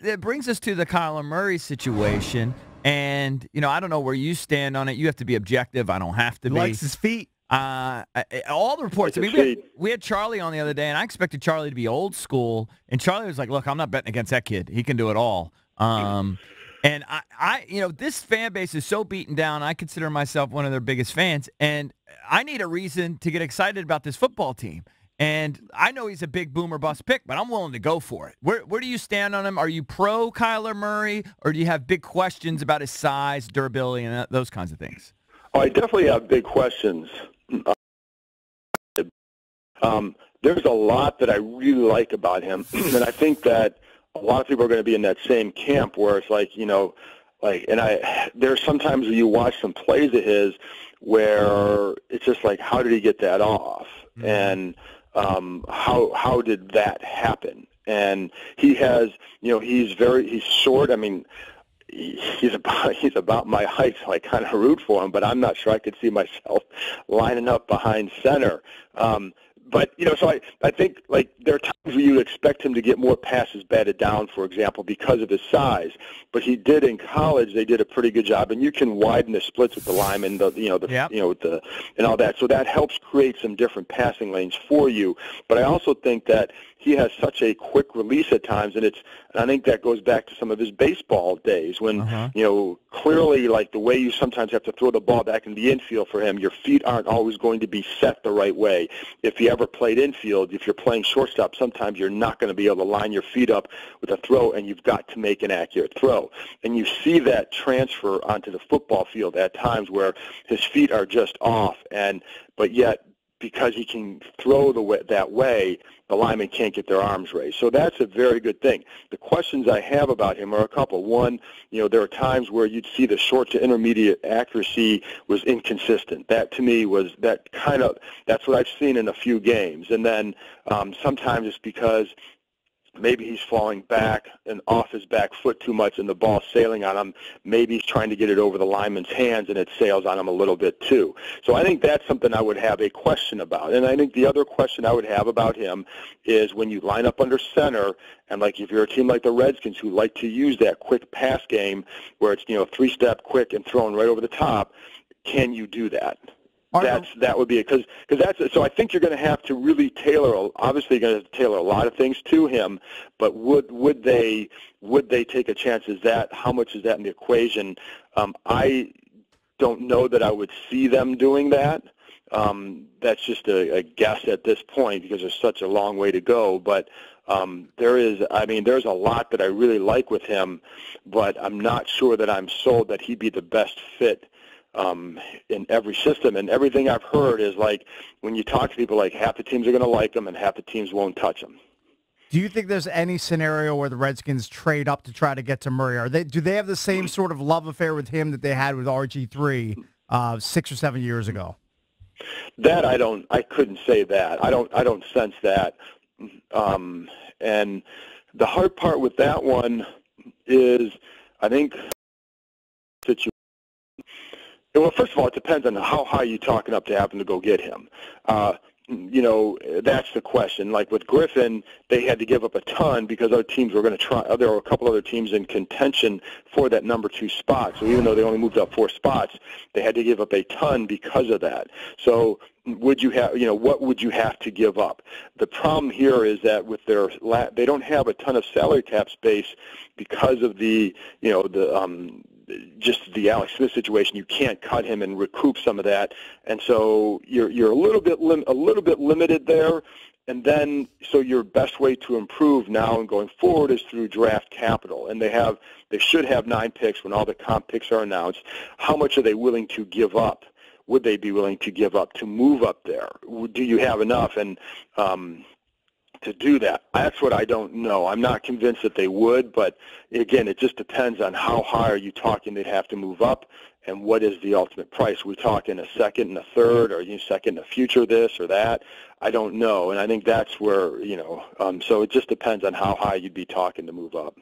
It brings us to the Kyler Murray situation, and, I don't know where you stand on it. You have to be objective. I don't have to He be. likes his feet. All the reports. Like I his mean, feet. we had Charlie on the other day, and I expected Charlie to be old school. And Charlie was like, "Look, I'm not betting against that kid. He can do it all." And this fan base is so beaten down. I consider myself one of their biggest fans, and I need a reason to get excited about this football team. And I know he's a big boomer bust pick, but I'm willing to go for it. Where do you stand on him? Are you pro Kyler Murray, or do you have big questions about his size, durability, and those kinds of things? Oh, I definitely have big questions. There's a lot that I really like about him, and I think that a lot of people are going to be in that same camp where it's like, there's sometimes you watch some plays of his where it's just like, how did he get that off? Mm-hmm. And how did that happen? And he has, he's short. I mean, he's about my height, so I kind of root for him, but I'm not sure I could see myself lining up behind center. But, so I think, there are times where you expect him to get more passes batted down, for example, because of his size. But he did in college. They did a pretty good job, and you can widen the splits with the linemen, and all that. So that helps create some different passing lanes for you. But I also think that he has such a quick release at times, and I think that goes back to some of his baseball days when, clearly, the way you sometimes have to throw the ball back in the infield for him, your feet aren't always going to be set the right way. If you ever played infield, if you're playing shortstop, sometimes you're not going to be able to line your feet up with a throw, and you've got to make an accurate throw. And you see that transfer onto the football field at times where his feet are just off, but yet because he can throw that way, the linemen can't get their arms raised. So that's a very good thing. The questions I have about him are a couple. One, there are times where you'd see the short to intermediate accuracy was inconsistent. That to me was that's what I've seen in a few games. And then sometimes it's because maybe he's falling back and off his back foot too much and the ball's sailing on him. Maybe he's trying to get it over the lineman's hands and it sails on him a little bit too. So I think that's something I would have a question about. And I think the other question I would have about him is when you line up under center, and if you're a team like the Redskins who like to use that quick pass game where it's, three-step quick and thrown right over the top, can you do that? That would be it, because so I think you're going to have to really tailor. Obviously, you're going to tailor a lot of things to him. But would they take a chance? How much is that in the equation? I don't know that I would see them doing that. That's just a guess at this point because there's such a long way to go. But there's a lot that I really like with him, but I'm not sure that I'm sold that he'd be the best fit in every system. And everything I've heard is when you talk to people, half the teams are going to like him and half the teams won't touch him. Do you think there's any scenario where the Redskins trade up to try to get to Murray? Do they have the same sort of love affair with him that they had with RG3 6 or 7 years ago? That I couldn't say that. I don't sense that. And the hard part with that one is I think well, first of all, it depends on how high you're talking up to happen to go get him. That's the question. Like with Griffin, they had to give up a ton because other teams were going to try. There were a couple other teams in contention for that number 2 spot. So even though they only moved up 4 spots, they had to give up a ton because of that. So would you have, what would you have to give up? The problem here is that with they don't have a ton of salary cap space because of just the Alex Smith situation. You can't cut him and recoup some of that, and so you're a little bit limited there. And then, so your best way to improve now and going forward is through draft capital. And they should have 9 picks when all the comp picks are announced. How much are they willing to give up? Would they be willing to give up to move up there? Do you have enough? And to do that, that's what I don't know. I'm not convinced that they would, but again, it just depends on how high are you talking they'd have to move up, and what is the ultimate price. We talking a second and a third, or you second a future this or that? I don't know, and I think that's where so it just depends on how high you'd be talking to move up.